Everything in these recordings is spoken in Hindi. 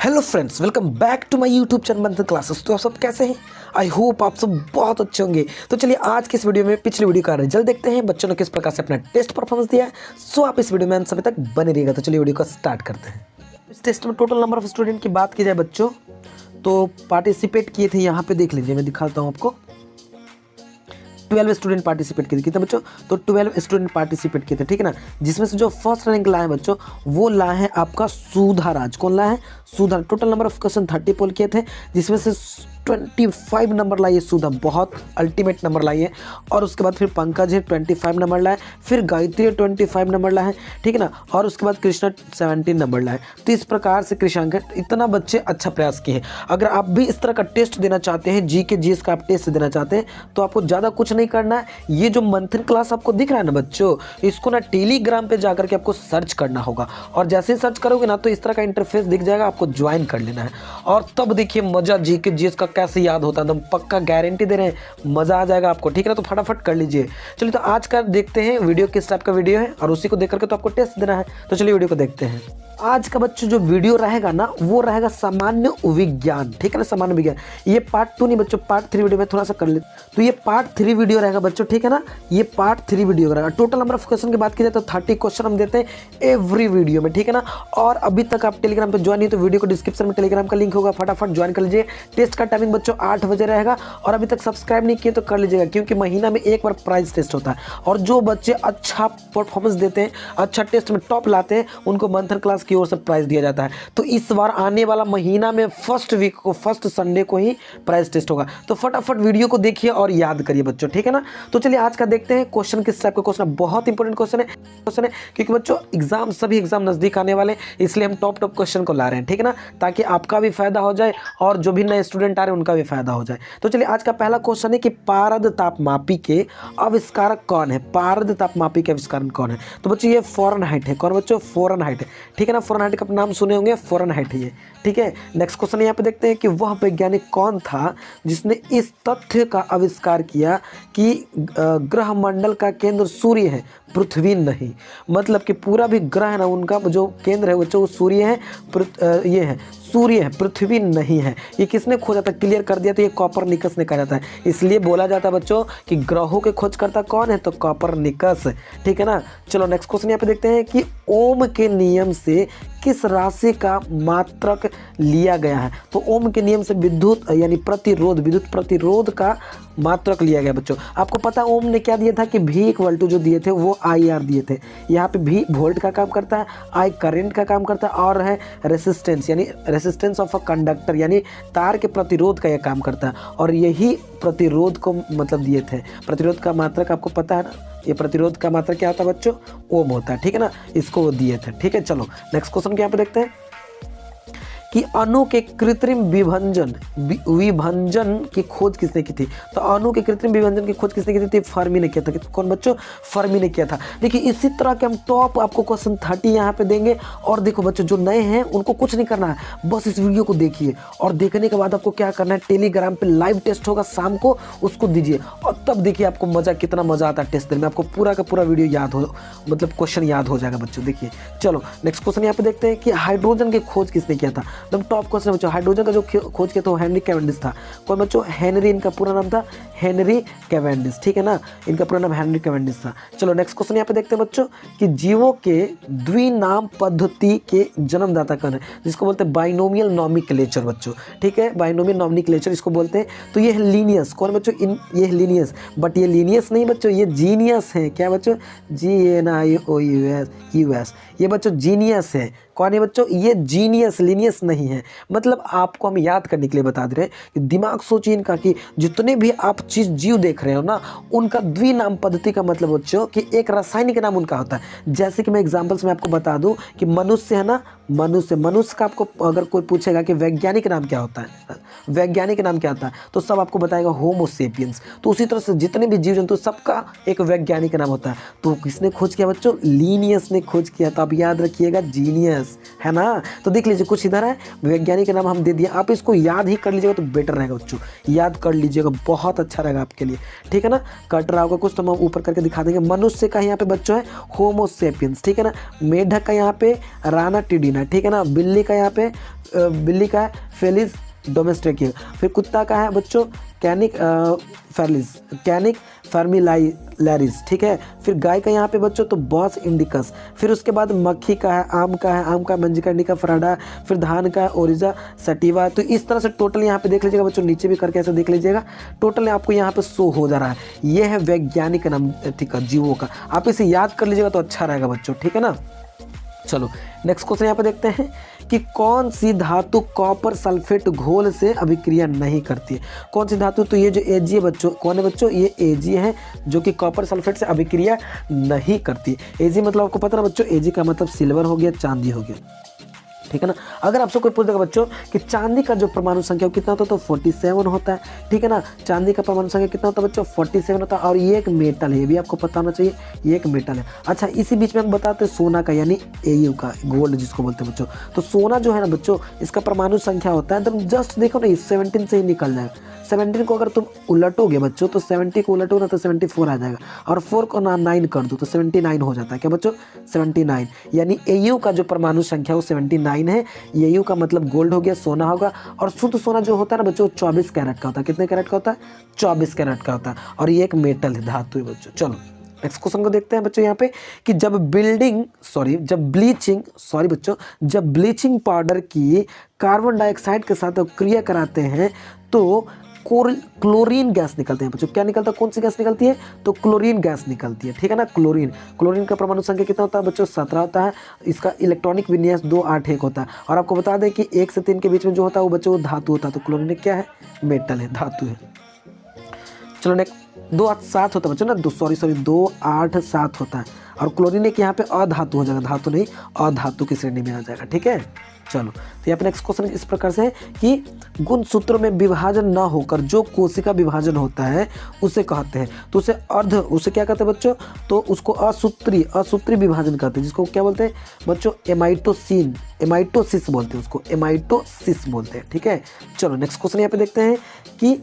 Hello friends, welcome back to my YouTube channel Manthan classes. तो आप सब कैसे हैं? आई होप आप सब बहुत अच्छे होंगे। तो चलिए आज की इस वीडियो में पिछली वीडियो का रिजल्ट देखते हैं, बच्चों ने किस प्रकार से अपना टेस्ट परफॉर्मेंस दिया है। सो आप इस वीडियो में अंत समय तक बने रहिएगा। तो चलिए वीडियो को स्टार्ट करते हैं। इस टेस्ट में टोटल नंबर ऑफ स्टूडेंट की बात की जाए बच्चों, तो पार्टिसिपेट किए थे, यहाँ पे देख लीजिए, मैं दिखाता हूँ आपको। 12 स्टूडेंट पार्टिसिपेट किए थे। कितने बच्चों? तो 12 स्टूडेंट पार्टिसिपेट किए थे, ठीक है ना। जिसमें से जो फर्स्ट रैंक लाए हैं बच्चों, वो लाए हैं आपका सुधा राज। कौन लाए हैं? सुधा। टोटल नंबर ऑफ क्वेश्चन 30 पोल किए थे, जिसमें से 25 नंबर लाइए सुधा, बहुत अल्टीमेट नंबर लाइए। और उसके बाद फिर पंकज है 25 नंबर लाए, फिर गायत्री 25 नंबर लाए, ठीक है ना। और उसके बाद कृष्णा 17 नंबर लाए। तो इस प्रकार से कृषांक इतना बच्चे अच्छा प्रयास किए हैं। अगर आप भी इस तरह का टेस्ट देना चाहते हैं, जी के जीएस का आप टेस्ट देना चाहते हैं, तो आपको ज़्यादा कुछ नहीं करना है। ये जो मंथन क्लास आपको दिख रहा है ना बच्चों, इसको ना टेलीग्राम पे जाकर के आपको सर्च करना होगा। और जैसे ही सर्च करोगे ना, तो इस तरह का इंटरफेस दिख जाएगा, आपको ज्वाइन कर लेना है। और तब देखिए मजा, जी के जीएस का कैसे याद होता है, एकदम पक्का गारंटी दे रहे हैं, मजा आ जाएगा आपको, ठीक है ना। तो फटाफट कर लीजिए। चलिए तो आज का देखते हैं वीडियो किस टाइप का वीडियो है, और उसी को देख करके तो आपको टेस्ट देना है। तो चलिए वीडियो को देखते हैं। आज का बच्चों जो वीडियो रहेगा ना, वो रहेगा सामान्य विज्ञान, ठीक है ना। सामान्य विज्ञान ये पार्ट 2 नहीं बच्चों, पार्ट 3 वीडियो में थोड़ा सा कर ले। तो ये पार्ट 3 वीडियो रहेगा बच्चों, ठीक है ना। ये पार्ट 3 वीडियो रहेगा। टोटल नंबर ऑफ क्वेश्चन की बात की जाए तो 30 क्वेश्चन हम देते हैं एवरी वीडियो में, ठीक है ना। और अभी तक आप टेलीग्राम पे ज्वाइन नहीं, तो वीडियो को डिस्क्रिप्शन में टेलीग्राम का लिंक होगा, फटाफट ज्वाइन कर लीजिए। टेस्ट का टाइमिंग बच्चों 8 बजे रहेगा। और अभी तक सब्सक्राइब नहीं किए तो कर लीजिएगा, क्योंकि महीना में एक बार प्राइस टेस्ट होता है। और जो बच्चे अच्छा परफॉर्मेंस देते हैं, अच्छा टेस्ट में टॉप लाते हैं, उनको मंथन क्लास की ओर से प्राइस दिया जाता है। तो इस बार आने वाला महीना में फर्स्ट वीक को, फर्स्ट संडे को ही प्राइस टेस्ट होगा। तो फटाफट वीडियो को देखिए और याद करिए बच्चों, ठीक है ना। तो चलिए आज का देखते हैं क्वेश्चन किस टाइप का क्वेश्चन है। बहुत इंपॉर्टेंट क्वेश्चन है, क्योंकि बच्चों एग्जाम, सभी एग्जाम नजदीक आने वाले, इसलिए हम टॉप क्वेश्चन को ला रहे हैं, ठीक है ना, ताकि आपका भी फायदा हो जाए और जो भी नए स्टूडेंट आ रहे हैं उनका भी फायदा हो जाए। तो चलिए आज का पहला क्वेश्चन है कि पारद तापमापी के आविष्कारक कौन है। पारद तापमापी के आविष्कारक कौन है? तो बच्चों ये फ़ारेनहाइट है। कौन बच्चों? फ़ारेनहाइट है, ठीक है ना। फ़ारेनहाइट का नाम सुने होंगे, फ़ारेनहाइट है ये, ठीक है। नेक्स्ट क्वेश्चन यहाँ पे देखते हैं कि वह वैज्ञानिक कौन था जिसने इस तथ्य का आविष्कार किया कि ग्रह मंडल का केंद्र सूर्य है, पृथ्वी नहीं। मतलब कि पूरा भी ग्रह है ना, उनका जो केंद्र है वो सूर्य है, ये है सूर्य है, पृथ्वी नहीं है। ये किसने खोजा था? क्लियर कर दिया। तो ये कॉपरनिकस ने कहा जाता है। इसलिए बोला जाता है बच्चों कि ग्रहों के खोजकर्ता कौन है? तो कॉपरनिकस, ठीक है ना। चलो नेक्स्ट क्वेश्चन यहाँ पे देखते हैं कि ओम के नियम से किस राशि का मात्रक लिया गया है। तो ओम के नियम से विद्युत यानी प्रतिरोध, विद्युत प्रतिरोध का मात्रक लिया गया बच्चों। आपको पता है ओम ने क्या दिया था कि V = जो दिए थे वो IR दिए थे। यहाँ पे V वोल्ट का काम करता है, I करंट का काम करता है, और है रेसिस्टेंस यानी रेसिस्टेंस ऑफ अ कंडक्टर, यानी तार के प्रतिरोध का यह काम करता है। और यही प्रतिरोध को मतलब दिए थे। प्रतिरोध का मात्रक आपको पता है ना, ये प्रतिरोध का मात्रक क्या होता है बच्चों? ओम होता है, ठीक है ना। इसको वो दिए थे, ठीक है। चलो नेक्स्ट क्वेश्चन के यहाँ पे देखते हैं कि अणु के कृत्रिम विभंजन की खोज किसने की थी। तो अणु के कृत्रिम विभंजन की खोज किसने की थी? फर्मी ने किया था। कौन बच्चों? फर्मी ने किया था। देखिए इसी तरह के हम टॉप आपको क्वेश्चन 30 यहाँ पे देंगे। और देखो बच्चों, जो नए हैं उनको कुछ नहीं करना है, बस इस वीडियो को देखिए, और देखने के बाद आपको क्या करना है, टेलीग्राम पे लाइव टेस्ट होगा शाम को, उसको दीजिए। और तब देखिए आपको मजा, कितना मजा आता है टेस्ट देने में। आपको पूरा का पूरा वीडियो याद हो, मतलब क्वेश्चन याद हो जाएगा बच्चों। देखिए चलो नेक्स्ट क्वेश्चन यहाँ पे देखते हैं कि हाइड्रोजन की खोज किसने किया था। एकदम टॉप क्वेश्चन बच्चों। हाइड्रोजन का जो खोज किया था वो हेनरी कैवेंडिश था। कौन बच्चों? हेनरी, इनका पूरा नाम था हेनरी कैवेंडिश, ठीक है ना। इनका पूरा नाम हेनरी कैवेंडिश था। चलो नेक्स्ट क्वेश्चन यहाँ पे देखते हैं बच्चों कि जीवों के द्विनाम पद्धति के जन्मदाता कौन है, जिसको बोलते हैं बाइनोमियल नॉमेनक्लेचर बच्चों, ठीक है। बाइनोमियल नॉमेनक्लेचर इसको बोलते हैं। तो ये है लीनियस। कौन बच्चों? ये है लीनियस। बट ये लीनियस नहीं बच्चों, ये जीनियस है। क्या बच्चों? GNIOUS। ये बच्चों जीनियस है। कौन है बच्चों? ये जीनियस, लीनियस नहीं है। मतलब आपको हम याद करने के लिए बता दे रहे हैं कि दिमाग सोचिए इनका कि जितने भी आप चीज़ जीव देख रहे हो ना, उनका द्विनाम पद्धति का मतलब बच्चों कि एक रासायनिक नाम उनका होता है। जैसे कि मैं एग्जांपल्स में आपको बता दूं कि मनुष्य है ना, मनुष्य का आपको अगर कोई पूछेगा कि वैज्ञानिक नाम क्या होता है, वैज्ञानिक नाम क्या होता है, तो सब आपको बताएगा होमो सेपियंस। तो उसी तरह से जितने भी जीव जंतु सबका एक वैज्ञानिक नाम होता है। तो किसने खोज किया बच्चों? लीनियस ने खोज किया। तो आप याद रखिएगा जीनियस, है ना। तो देख लीजिए कुछ इधर है वैज्ञानिक का नाम हम दे दिए, आप इसको याद ही कर लीजिएगा तो बेटर रहेगा बच्चों, याद कर लीजिएगा, बहुत अच्छा रहेगा आपके लिए, ठीक है ना। कट रहा होगा कुछ तो हम ऊपर करके दिखा देंगे। मनुष्य का यहाँ पे बच्चों है होमो सेपियंस, ठीक है ना। मेढक का यहाँ पे रानाटिडिना, ठीक है ना। बिल्ली का यहाँ पे बिल्ली का है फेलिस डोमेस्टिक। फिर कुत्ता का है बच्चों कैनिक फर्मिलारिस, ठीक है। फिर गाय का यहाँ पे बच्चों तो बॉस इंडिकस। फिर उसके बाद मक्खी का है आम का मंजिका इंडिका फ्राडा। फिर धान का है ओरिजा सटिवा। तो इस तरह से टोटल यहाँ पे देख लीजिएगा बच्चों, नीचे भी करके ऐसे देख लीजिएगा, टोटल आपको यहाँ पे शो हो जा रहा है। ये है वैज्ञानिक नाम, ठीक है, जीवों का। आप इसे याद कर लीजिएगा तो अच्छा रहेगा बच्चों, ठीक है ना। चलो नेक्स्ट क्वेश्चन यहाँ पे देखते हैं कि कौन सी धातु कॉपर सल्फेट घोल से अभिक्रिया नहीं करती है। कौन सी धातु, तो ये जो Ag है बच्चों, कौन है बच्चों, ये Ag है जो कि कॉपर सल्फेट से अभिक्रिया नहीं करती। Ag मतलब आपको पता ना बच्चों, Ag का मतलब सिल्वर हो गया, चांदी हो गया, ठीक है ना। अगर आपसे कोई पूछ देगा बच्चों कि चांदी का जो परमाणु संख्या कितना होता है, तो 47 होता है, ठीक है ना। चांदी का परमाणु संख्या कितना होता है बच्चों, 47 होता है। और ये एक मेटल है, ये भी आपको पता होना चाहिए, ये एक मेटल है। अच्छा, इसी बीच में हम बताते हैं सोना का, यानी Au का, गोल्ड जिसको बोलते हैं बच्चों। तो सोना जो है ना बच्चों, इसका परमाणु संख्या होता है एकदम जस्ट देखो ना, 17 से ही निकल जाएगा। 17 को अगर तुम उलटोगे बच्चों तो 70 को उलटो ना तो 74 आ जाएगा, और 4 को 9 कर दो तो 79 हो जाता है। क्या बच्चों, 79, यानी Au का जो परमाणु संख्या वो 79 है। Au का मतलब गोल्ड हो गया, सोना होगा। और शुद्ध सोना जो होता है ना बच्चों, 24 कैरेट का होता है। कितने कैरेट का होता है, 24 कैरेट का होता है। और ये एक मेटल है, धातु है बच्चों। चलो नेक्स्ट क्वेश्चन को देखते हैं बच्चों यहाँ पे कि जब ब्लीचिंग पाउडर की कार्बन डाइऑक्साइड के साथ क्रिया कराते हैं तो क्लोरीन गैस निकलते हैं बच्चों। क्या निकलता है, कौन सी गैस निकलती है, तो क्लोरीन गैस निकलती है, ठीक है ना। क्लोरीन का परमाणु संख्या कितना होता है बच्चों, 17 होता है। इसका इलेक्ट्रॉनिक विन्यास 281 होता है। और आपको बता दें कि 1 से 3 के बीच में जो होता है वो बच्चों धातु होता है। तो क्लोरीन क्या है, मेटल है, धातु है। चलो नेक्स्ट, 2 8 7 होता है बच्चों ना, 2 8 7 होता है। और क्लोरीन एक यहाँ पे अधातु हो जाएगा, धातु नहीं, अधातु की श्रेणी में आ जाएगा, ठीक है। चलो तो यहाँ पे नेक्स्ट क्वेश्चन इस प्रकार से है कि गुणसूत्रों में विभाजन ना होकर जो कोशिका विभाजन होता है उसे कहते हैं, तो उसे क्या कहते हैं बच्चों, तो उसको असूत्री विभाजन कहते हैं, जिसको क्या बोलते हैं बच्चों, एमाइटोसिस बोलते हैं, उसको एमाइटोसिस बोलते हैं, ठीक है। चलो नेक्स्ट क्वेश्चन यहाँ पे देखते हैं कि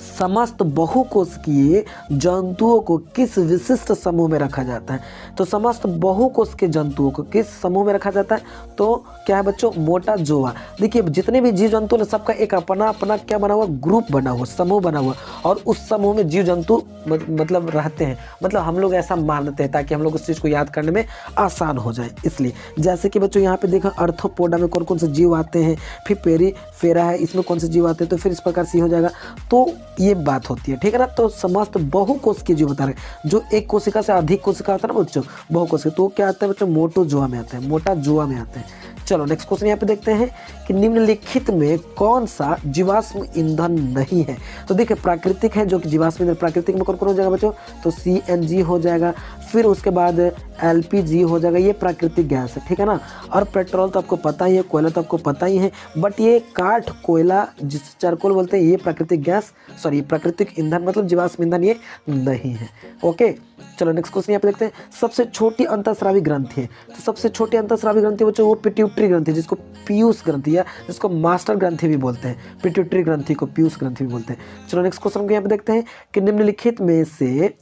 समस्त बहुकोशिकीय जंतुओं को किस विशिष्ट समूह में रखा जाता है। तो समस्त बहुकोशिकीय जंतुओं को किस समूह में रखा जाता है, तो क्या है बच्चों, मोटा जोआ। देखिए जितने भी जीव जंतु ने सबका एक अपना अपना क्या बना हुआ, ग्रुप बना हुआ, समूह बना हुआ, और उस समूह में जीव जंतु मतलब रहते हैं। मतलब हम लोग ऐसा मानते हैं ताकि हम लोग उस चीज़ को याद करने में आसान हो जाए, इसलिए। जैसे कि बच्चों यहाँ पे देखो अर्थोपोडा में कौन कौन से जीव आते हैं, फिर पेरीफेरा है, इसमें कौन से जीव आते हैं, तो फिर इस प्रकार से हो जाएगा। तो ये बात होती है, ठीक है ना। तो समस्त बहुकोशिकीय जीव बता रहे, जो एक कोशिका से अधिक कोशिका होता है ना बच्चों, बहुकोशिकीय, तो क्या आता है बच्चों, मोटोजोआ में आता है, मोटा जोआ में आते हैं। चलो नेक्स्ट क्वेश्चन यहाँ पे देखते हैं कि निम्नलिखित में कौन सा जीवाश्म ईंधन नहीं है। तो देखिए प्राकृतिक है जो कि जीवाश्म ईंधन, प्राकृतिक में कौन कौन हो जाएगा बच्चों, तो CNG हो जाएगा, फिर उसके बाद LPG हो जाएगा, ये प्राकृतिक गैस है, ठीक है ना। और पेट्रोल तो आपको पता ही है, कोयला तो आपको पता ही है, बट ये काठ कोयला जिसे चारकोल बोलते हैं, ये प्राकृतिक गैस, सॉरी प्राकृतिक ईंधन मतलब जीवाश्म ईंधन ये नहीं है, ओके। चलो नेक्स्ट क्वेश्चन यहाँ पे देखते हैं, सबसे छोटी अंतःस्रावी ग्रंथि है। तो सबसे छोटी अंतःस्रावी ग्रंथि बच्चों वो पिट्यूटरी ग्रंथि, जिसको पीयूष ग्रंथि या जिसको मास्टर ग्रंथि भी बोलते हैं, पिट्यूटरी ग्रंथि को पीयूष ग्रंथि भी बोलते हैं। चलो नेक्स्ट क्वेश्चन को यहाँ पे देखते हैं कि निम्नलिखित में से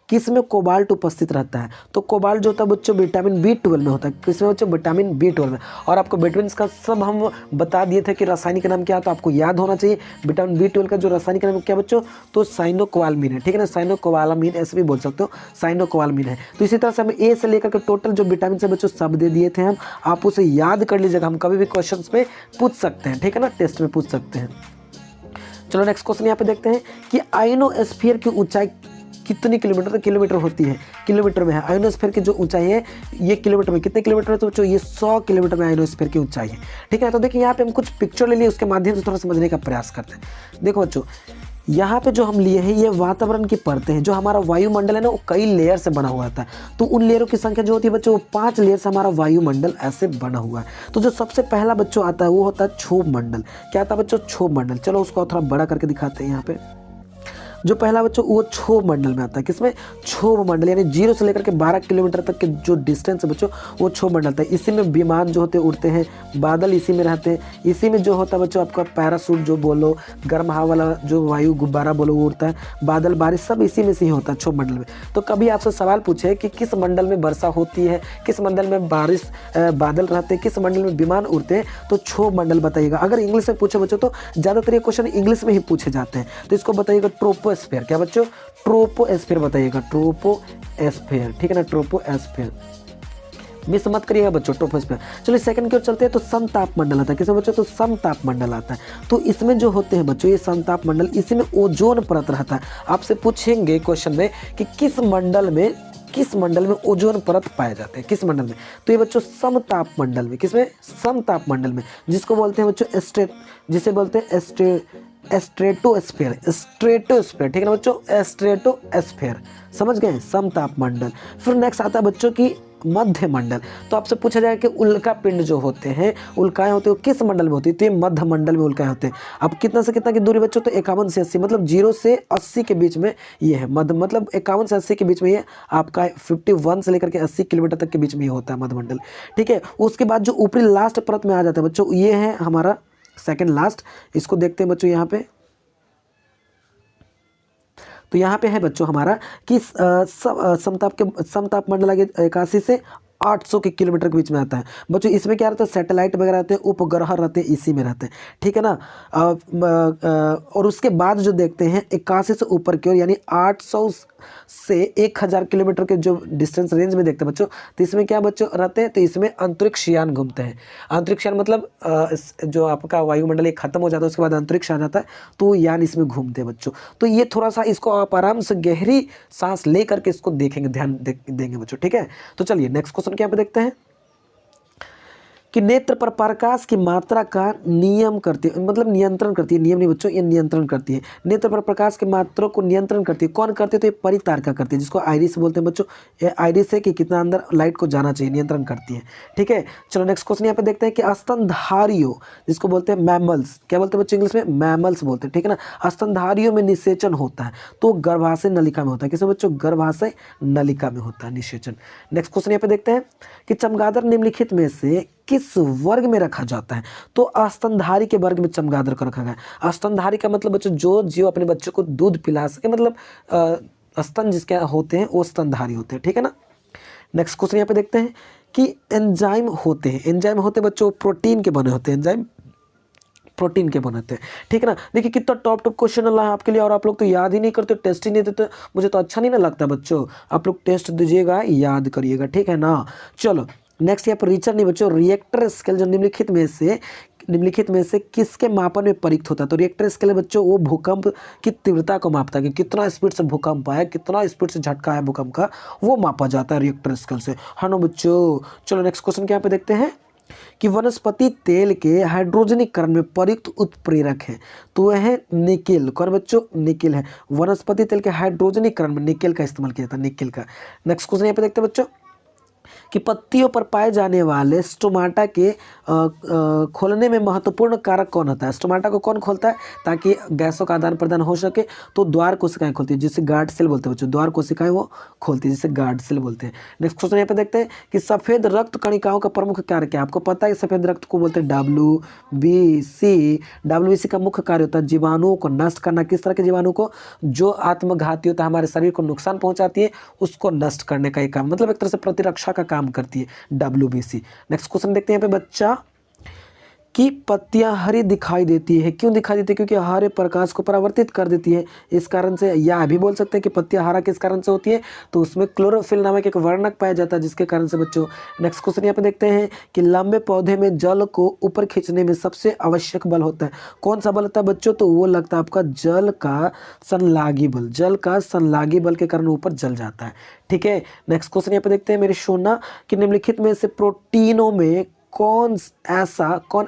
किसमें कोबाल्ट उपस्थित रहता है। तो कोबाल्ट जो होता है बच्चों विटामिन B12 में होता है, किसमें बच्चों, विटामिन B12 में। और आपको विटामिन का सब हम बता दिए थे कि रासायनिक नाम क्या है, तो आपको याद होना चाहिए विटामिन B12 का जो रासायनिक नाम क्या बच्चों, तो साइनोकोबालामीन है, ठीक है ना। साइनोकोबालामीन ऐसे भी बोल सकते हो, साइनोकोबालामीन है। तो इसी तरह से हमें A से लेकर के टोटल जो विटामिन से बच्चों सब दे दिए थे हम, आप उसे याद कर लीजिएगा, हम कभी भी क्वेश्चन में पूछ सकते हैं, ठीक है ना, टेस्ट में पूछ सकते हैं। चलो नेक्स्ट क्वेश्चन यहाँ पे देखते हैं कि आयनोस्फीयर की ऊंचाई कितनी किलोमीटर होती है, किलोमीटर में है। आयनोस्फीयर की जो ऊंचाई है ये किलोमीटर में, कितने किलोमीटर है, तो बच्चों ये 100 किलोमीटर में आयनोस्फीयर की ऊंचाई है, ठीक है। तो देखिए यहाँ पे हम कुछ पिक्चर ले लिए, उसके माध्यम से थोड़ा समझने का प्रयास करते हैं। देखो बच्चों यहाँ पे जो हम लिए हैं ये वातावरण की परतें हैं, जो हमारा वायुमंडल है ना वो कई लेयर से बना हुआ था। तो उन लेयरों की संख्या जो होती है बच्चों वो 5 लेयर से हमारा वायुमंडल ऐसे बना हुआ है। तो जो सबसे पहला बच्चों आता है वो होता है क्षोभ मंडल। क्या आता है बच्चों, क्षोभ मंडल। चलो उसको थोड़ा बड़ा करके दिखाते हैं यहाँ पे। जो पहला बच्चों वो क्षोभ मंडल में आता है। किसमें? क्षोभ मंडल, यानी 0 से लेकर के 12 किलोमीटर तक के जो डिस्टेंस है बच्चों वो क्षोभ मंडल था। इसी में विमान जो होते हैं उड़ते हैं, बादल इसी में रहते हैं, इसी में जो होता है बच्चों आपका पैरासूट जो बोलो, गर्म हवा वाला जो वायु गुब्बारा बोलो वो उड़ता है, बादल बारिश सब इसी में से ही होता है क्षोभ मंडल में। तो कभी आपसे सवाल पूछे कि किस मंडल में वर्षा होती है, किस मंडल में बारिश बादल रहते हैं, किस मंडल में विमान उड़ते हैं, तो क्षोभ मंडल बताइएगा। अगर इंग्लिश में पूछे बच्चों तो ज़्यादातर ये क्वेश्चन इंग्लिश में ही पूछे जाते हैं, तो इसको बताइएगा ट्रोपोस्फेयर। क्या बच्चों? ट्रोपोस्फेयर बताइएगा, ट्रोपोस्फेयर, ठीक है ना, ट्रोपोस्फेयर, मिस मत करिएगा बच्चों, ट्रोपोस्फेयर। चलिए सेकंड की ओर चलते हैं, तो समताप मंडल आता है। किसमें बच्चों? तो समताप मंडल आता है। तो इसमें जो होते हैं बच्चों ये समताप मंडल, इसी में ओजोन परत रहता है। आपसे पूछेंगे क्वेश्चन में कि किस मंडल में ओजोन परत पाए जाते हैं, किस मंडल में? तो ये बच्चों समताप मंडल में। किसमें? समताप मंडल में, जिसको बोलते हैं बच्चों जिसे बोलते हैं स्ट्रेटोस्फेयर, स्ट्रेटोस्फेयर, ठीक है ना बच्चों, स्ट्रेटोस्फेयर, समझ गए? समताप मंडल। फिर नेक्स्ट आता है बच्चों की मध्य मंडल। तो आपसे पूछा जाएगा कि उल्का पिंड जो होते हैं, उल्काएं होती है, वो किस मंडल में होती है? तो ये मध्य मंडल में उल्काएं होते हैं। अब कितना से कितना की दूरी बच्चों? तो 51 से 80, मतलब 0 से 80 के बीच में ये है मध्य, मतलब 51 से 80 के बीच में ये आपका 51 से लेकर के 80 किलोमीटर तक के बीच में ये होता है मध्य मंडल, ठीक है। उसके बाद जो ऊपरी लास्ट परत में आ जाता है बच्चों, ये है हमारा सेकेंड लास्ट। इसको देखते हैं बच्चों यहाँ पे, तो यहाँ पे है बच्चों हमारा कि समताप मंडल आगे 81 से 800 के किलोमीटर के बीच में आता है बच्चों। इसमें क्या रहता है? सैटेलाइट वगैरह रहते हैं, उपग्रह रहते हैं, इसी में रहते हैं, ठीक है ना। और उसके बाद जो देखते हैं 81 से ऊपर की ओर, यानी 800 से 1000 किलोमीटर के जो डिस्टेंस रेंज में देखते हैं बच्चों, तो इसमें क्या बच्चों रहते हैं? तो इसमें अंतरिक्ष यान घूमते हैं। अंतरिक्ष यान मतलब जो आपका वायुमंडल ये खत्म हो जाता है, उसके बाद अंतरिक्ष आ जाता है, तो यान इसमें घूमते हैं बच्चों। तो ये थोड़ा सा इसको आप आराम से गहरी सांस ले करके इसको देखेंगे, ध्यान देंगे बच्चों, ठीक है। तो चलिए नेक्स्ट क्वेश्चन क्या पे देखते हैं कि नेत्र पर प्रकाश की मात्रा का नियम करती है, मतलब नियंत्रण करती है, नियम नहीं बच्चों, ये नियंत्रण करती है। नेत्र पर प्रकाश की मात्रा को नियंत्रण करती है, कौन करती है? तो ये परितारिका करती है, जिसको आइरिस बोलते हैं बच्चों। ये आइरिस है कि कितना अंदर लाइट को जाना चाहिए, नियंत्रण करती है, ठीक है। चलो नेक्स्ट क्वेश्चन यहाँ पे देखते हैं कि स्तनधारियों, जिसको बोलते हैं मैमल्स, क्या बोलते हैं बच्चों इंग्लिश में? मैमल्स बोलते हैं, ठीक है ना। स्तनधारियों में निषेचन होता है, तो गर्भाशय नलिका में होता है। किसमें बच्चों? गर्भाशय नलिका में होता है निषेचन। नेक्स्ट क्वेश्चन यहाँ पे देखते हैं कि चमगादड़ निम्नलिखित में से किस वर्ग में रखा जाता है? तो स्तनधारी के वर्ग में चमगादड़ को रखा गया। स्तनधारी का मतलब बच्चों जो जीव अपने बच्चों को दूध पिला सके, मतलब स्तन जिसके होते हैं वो स्तनधारी होते हैं, ठीक है ना। नेक्स्ट क्वेश्चन यहाँ पे देखते हैं कि एंजाइम होते हैं, एंजाइम होते हैं बच्चों प्रोटीन के बने होते हैं, एंजाइम प्रोटीन के बनाते हैं, ठीक है ना। देखिए कितना टॉप क्वेश्चन अल्लाह है आपके लिए, और आप लोग तो याद ही नहीं करते, टेस्ट ही नहीं देते, मुझे तो अच्छा नहीं ना लगता बच्चों। आप लोग टेस्ट दीजिएगा, याद करिएगा, ठीक है ना। चलो नेक्स्ट यहाँ पर रीचर नहीं बच्चों, रिएक्टर स्केल जो निम्नलिखित में से किसके मापन में प्रयुक्त होता है? तो रिएक्टर स्केल बच्चों वो भूकंप की तीव्रता को मापता है कि कितना स्पीड से भूकंप आया, कितना स्पीड से झटका है भूकंप का, वो मापा जाता है रिएक्टर स्केल से, है ना बच्चों। चलो नेक्स्ट क्वेश्चन क्या पे देखते हैं कि वनस्पति तेल के हाइड्रोजनीकरण में प्रयुक्त उत्प्रेरक है, तो वह है निकेल। कौन बच्चों? निकेल है। वनस्पति तेल के हाइड्रोजनीकरण में निकेल का इस्तेमाल किया जाता है, निकेल का। नेक्स्ट क्वेश्चन यहाँ पे देखते हैं बच्चों कि पत्तियों पर पाए जाने वाले स्टोमाटा के खोलने में महत्वपूर्ण कारक कौन होता है? स्टोमाटा को कौन खोलता है ताकि गैसों का आदान प्रदान हो सके? तो द्वार कोशिकाएं खोलती है, जिसे गार्ड सेल बोलते हैं बच्चों, द्वार कोशिकाएं वो खोलती है, जिसे गार्ड सेल बोलते हैं। नेक्स्ट क्वेश्चन यहाँ पे देखते हैं कि सफेद रक्त कणिकाओं का प्रमुख कार्य क्या है? आपको पता है सफेद रक्त को बोलते हैं WBC। WBC का मुख्य कार्य होता है जीवाणुओं को नष्ट करना। किस तरह के जीवाणु को? जो आत्मघाती होता है, हमारे शरीर को नुकसान पहुंचाती है, उसको नष्ट करने का एक काम, मतलब एक तरह से प्रतिरक्षा का काम करती है WBC। नेक्स्ट क्वेश्चन देखते हैं यहाँ पे बच्चा कि पत्तियां हरी दिखाई देती है, क्यों दिखाई देती है? क्योंकि हरे प्रकाश को परावर्तित कर देती है, इस कारण से। या भी बोल सकते हैं कि पत्तियां हरा किस कारण से होती है? तो उसमें क्लोरोफिल नामक एक वर्णक पाया जाता है, जिसके कारण से बच्चों। नेक्स्ट क्वेश्चन यहाँ पे देखते हैं कि लंबे पौधे में जल को ऊपर खींचने में सबसे आवश्यक बल होता है, कौन सा बल होता है बच्चों? तो वो लगता है आपका जल का संलागी बल, जल का संलागी बल के कारण ऊपर जल जाता है, ठीक है। नेक्स्ट क्वेश्चन यहाँ पे देखते हैं मेरे सोना कि निम्नलिखित में से प्रोटीनों में कौन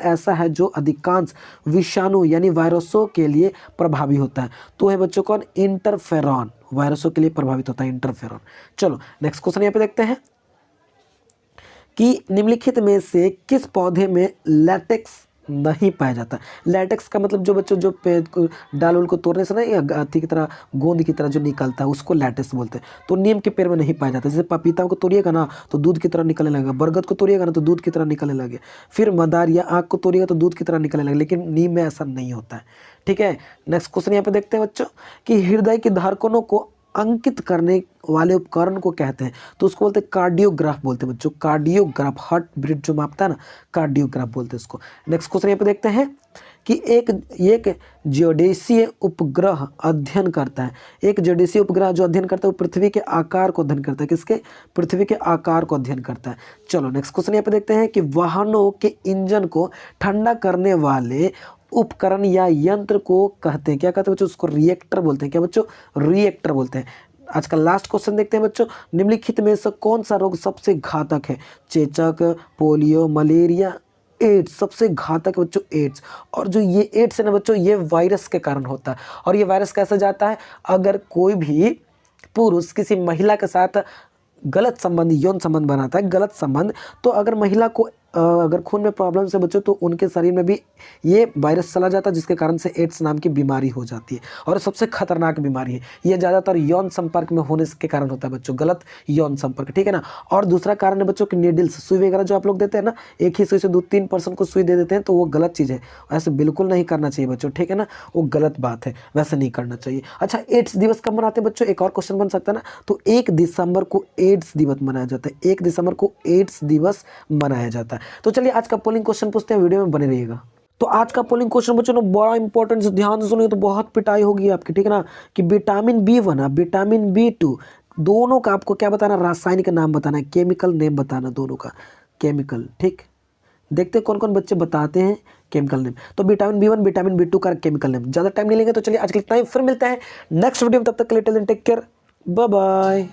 ऐसा है जो अधिकांश विषाणु यानी वायरसों के लिए प्रभावी होता है? तो है बच्चों कौन? इंटरफेरॉन, वायरसों के लिए प्रभावित होता है इंटरफेरॉन। चलो नेक्स्ट क्वेश्चन यहाँ पे देखते हैं कि निम्नलिखित में से किस पौधे में लैटेक्स नहीं पाया जाता। लैटेक्स का मतलब जो बच्चों जो डाल उल को तोड़ने से ना ये अथी की तरह गोंद की तरह जो निकलता है उसको लैटेक्स बोलते हैं। तो नीम के पेड़ में नहीं पाया जाता। जैसे पपीता को तोड़िएगा ना तो दूध की तरह निकलने लगेगा, बरगद को तोड़िएगा ना तो दूध की तरह निकलने लगे, फिर मदार या आँख को तोड़िएगा तो दूध की तरह निकलने लगे, लेकिन नीम में ऐसा नहीं होता है। ठीक है, नेक्स्ट क्वेश्चन यहाँ पे देखते हैं बच्चों कि हृदय की धड़कनों को अंकित करने वाले उपकरण को कहते हैं, तो उसको बोलते हैं कार्डियोग्राफ बोलते हैं बच्चों। कार्डियोग्राफ, हार्ट बीट जो मापता है ना, कार्डियोग्राफ बोलते हैं उसको। नेक्स्ट क्वेश्चन यहाँ पे देखते हैं कि एक ज्योडेसीय उपग्रह अध्ययन करता है। एक ज्योडेसीय उपग्रह जो अध्ययन करता है वो पृथ्वी के आकार को अध्ययन करता है। किसके? पृथ्वी के आकार को अध्ययन करता है। चलो नेक्स्ट क्वेश्चन यहाँ पे देखते हैं कि वाहनों के इंजन को ठंडा करने वाले उपकरण या यंत्र को कहते हैं, क्या कहते हैं बच्चों? उसको रिएक्टर बोलते हैं। क्या बच्चों? रिएक्टर बोलते हैं। आज का लास्ट क्वेश्चन देखते हैं बच्चों, निम्नलिखित में से कौन सा रोग सबसे घातक है? चेचक, पोलियो, मलेरिया, एड्स। सबसे घातक है बच्चों एड्स। और जो ये एड्स है ना बच्चों, ये वायरस के कारण होता है। और ये वायरस कैसे जाता है? अगर कोई भी पुरुष किसी महिला के साथ गलत संबंध, यौन संबंध बनाता है, गलत संबंध, तो अगर महिला को अगर खून में प्रॉब्लम से बच्चों तो उनके शरीर में भी ये वायरस चला जाता है, जिसके कारण से एड्स नाम की बीमारी हो जाती है। और सबसे खतरनाक बीमारी है ये, ज़्यादातर यौन संपर्क में होने के कारण होता है बच्चों, गलत यौन संपर्क। ठीक है ना। और दूसरा कारण है बच्चों कि नीडल्स, सुई वगैरह जो आप लोग देते हैं ना, एक ही सुई से 2-3 पर्सन को सुई दे देते हैं, तो वो गलत चीज़ है। ऐसे बिल्कुल नहीं करना चाहिए बच्चों। ठीक है ना, वो गलत बात है, वैसे नहीं करना चाहिए। अच्छा, एड्स दिवस कब मनाते हैं बच्चों? एक और क्वेश्चन बन सकता है ना। तो 1 दिसंबर को एड्स दिवस मनाया जाता है। 1 दिसंबर को एड्स दिवस मनाया जाता है। तो चलिए आज का पोलिंग क्वेश्चन पूछते हैं, वीडियो में बने रहिएगा। तो आज का पोलिंग क्वेश्चन बच्चों ने बड़ा इंपॉर्टेंट, ध्यान से सुनिए तो बहुत पिटाई होगी आपकी। ठीक है ना, कि विटामिन B1 विटामिन B2 दोनों का आपको क्या बताना? रासायनिक नाम बताना है, केमिकल नेम बताना दोनों का, केमिकल। ठीक, देखते हैं कौन कौन बच्चे बताते हैं केमिकल नेम। तो विटामिन B1 विटामिन B2 का केमिकल नेम। ज़्यादा टाइम नहीं लेंगे, तो चलिए आज के लिए इतना ही, फिर मिलते हैं नेक्स्ट वीडियो में। तब तक के लिए टेक केयर, बाय बाय।